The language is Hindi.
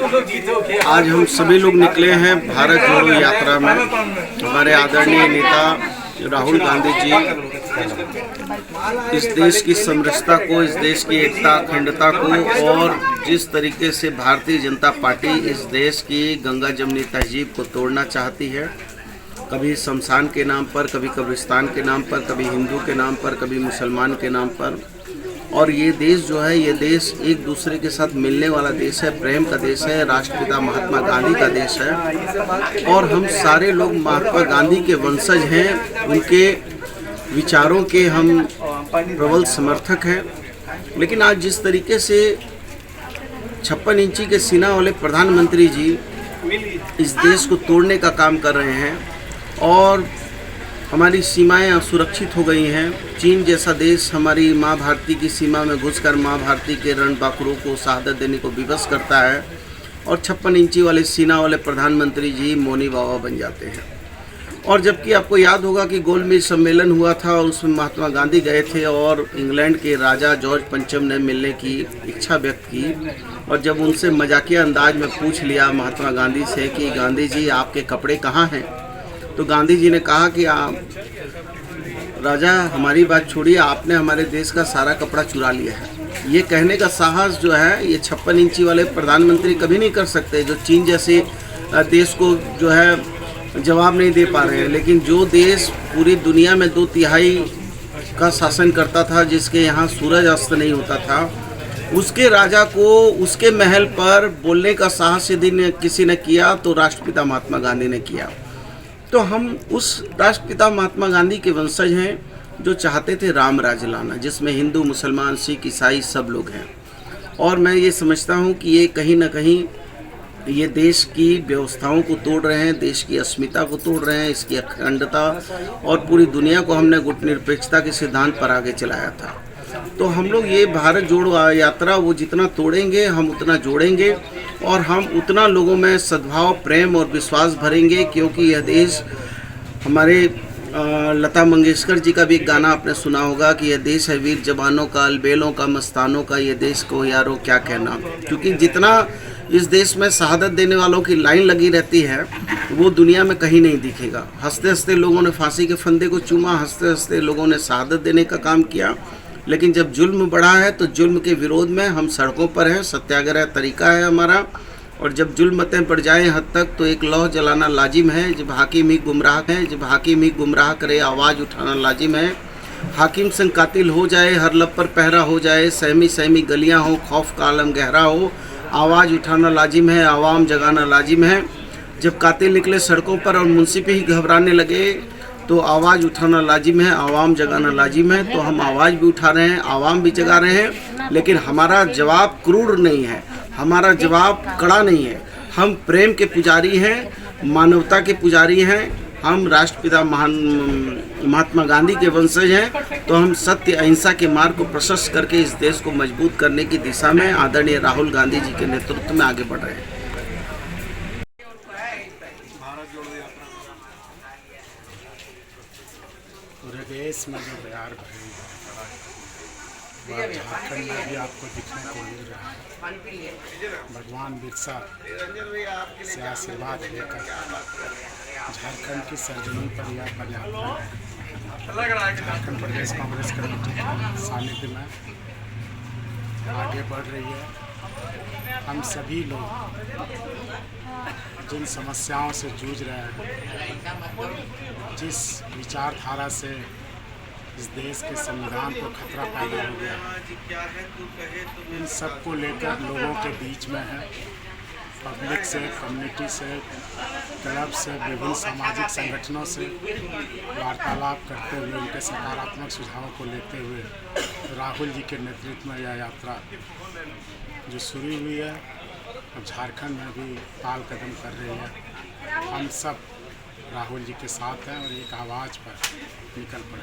आज हम सभी लोग निकले हैं भारत जोड़ो यात्रा में। हमारे आदरणीय नेता राहुल गांधी जी इस देश की समरसता को, इस देश की एकता अखंडता को और जिस तरीके से भारतीय जनता पार्टी इस देश की गंगा जमनी तहजीब को तोड़ना चाहती है, कभी शमशान के नाम पर, कभी कब्रिस्तान के नाम पर, कभी हिंदू के नाम पर, कभी मुसलमान के नाम पर। और ये देश जो है, ये देश एक दूसरे के साथ मिलने वाला देश है, प्रेम का देश है, राष्ट्रपिता महात्मा गांधी का देश है। और हम सारे लोग महात्मा गांधी के वंशज हैं, उनके विचारों के हम प्रबल समर्थक हैं। लेकिन आज जिस तरीके से 56 इंची के सीना वाले प्रधानमंत्री जी इस देश को तोड़ने का काम कर रहे हैं और हमारी सीमाएं असुरक्षित हो गई हैं। चीन जैसा देश हमारी माँ भारती की सीमा में घुसकर माँ भारती के रणबांकुरों को शहादत देने को विवश करता है और 56 इंची वाले सीना वाले प्रधानमंत्री जी मौनी बाबा बन जाते हैं। और जबकि आपको याद होगा कि गोलमेज सम्मेलन हुआ था और उसमें महात्मा गांधी गए थे और इंग्लैंड के राजा जॉर्ज पंचम ने मिलने की इच्छा व्यक्त की। और जब उनसे मजाकिया अंदाज में पूछ लिया महात्मा गांधी से कि गांधी जी आपके कपड़े कहाँ हैं, तो गांधी जी ने कहा कि आप राजा हमारी बात छोड़िए, आपने हमारे देश का सारा कपड़ा चुरा लिया है। ये कहने का साहस जो है ये 56 इंची वाले प्रधानमंत्री कभी नहीं कर सकते, जो चीन जैसे देश को जो है जवाब नहीं दे पा रहे हैं। लेकिन जो देश पूरी दुनिया में 2/3 का शासन करता था, जिसके यहाँ सूरज अस्त नहीं होता था, उसके राजा को उसके महल पर बोलने का साहस यदि किसी ने किया तो राष्ट्रपिता महात्मा गांधी ने किया। तो हम उस राष्ट्रपिता महात्मा गांधी के वंशज हैं जो चाहते थे राम राज्य लाना, जिसमें हिंदू, मुसलमान, सिख, ईसाई सब लोग हैं। और मैं ये समझता हूँ कि ये कहीं ना कहीं ये देश की व्यवस्थाओं को तोड़ रहे हैं, देश की अस्मिता को तोड़ रहे हैं, इसकी अखंडता, और पूरी दुनिया को हमने गुटनिरपेक्षता के सिद्धांत पर आगे चलाया था। तो हम लोग ये भारत जोड़ो यात्रा वो जितना तोड़ेंगे हम उतना जोड़ेंगे और हम उतना लोगों में सद्भाव, प्रेम और विश्वास भरेंगे। क्योंकि यह देश हमारे लता मंगेशकर जी का भी एक गाना आपने सुना होगा कि यह देश है वीर जवानों का, अलबेलों का, मस्तानों का, ये देश को यारो क्या कहना। क्योंकि जितना इस देश में शहादत देने वालों की लाइन लगी रहती है वो दुनिया में कहीं नहीं दिखेगा। हंसते हंसते लोगों ने फांसी के फंदे को चूमा, हंसते हंसते लोगों ने शहादत देने का काम किया। लेकिन जब जुल्म बढ़ा है तो जुल्म के विरोध में हम सड़कों पर हैं, सत्याग्रह तरीका है हमारा। और जब जुल्मतें बढ़ जाएं हद तक तो एक लौह जलाना लाजिम है। जब हाकिम ही गुमराह है, जब हाकिम ही गुमराह करे, आवाज़ उठाना लाजिम है। हाकिम संग कातिल हो जाए, हर लब पर पहरा हो जाए, सहमी सहमी गलियां हो, खौफ का आलम गहरा हो, आवाज़ उठाना लाजिम है, आवाम जगाना लाजिम है। जब कातिल निकले सड़कों पर और मुंसिफ ही घबराने लगे तो आवाज़ उठाना लाजिम है, आवाम जगाना लाजिम है। तो हम आवाज़ भी उठा रहे हैं, आवाम भी जगा रहे हैं। लेकिन हमारा जवाब क्रूर नहीं है, हमारा जवाब कड़ा नहीं है। हम प्रेम के पुजारी हैं, मानवता के पुजारी हैं। हम राष्ट्रपिता महात्मा गांधी के वंशज हैं। तो हम सत्य अहिंसा के मार्ग को प्रशस्त करके इस देश को मजबूत करने की दिशा में आदरणीय राहुल गांधी जी के नेतृत्व में आगे बढ़ रहे हैं। पूरे देश में जो बयार भरी वह झारखंड में भी आपको दिखने को मिल रहा है। भगवान बिरसा से आशीर्वाद लेकर झारखंड की सरजमी पर यह पदयात्रा झारखंड प्रदेश कांग्रेस कमेटी के सानिध्य में आगे बढ़ रही है। हम सभी लोग जिन समस्याओं से जूझ रहे हैं, जिस विचारधारा से इस देश के संविधान को खतरा पैदा हो गया, इन सब को लेकर लोगों के बीच में है। पब्लिक से, कम्युनिटी से, क्लब से, विभिन्न सामाजिक संगठनों से वार्तालाप करते हुए उनके सकारात्मक सुझावों को लेते हुए राहुल जी के नेतृत्व में यह यात्रा जो शुरू हुई है अब झारखंड में भी ताल कदम कर रही है। हम सब राहुल जी के साथ हैं और एक आवाज़ पर निकल पड़े।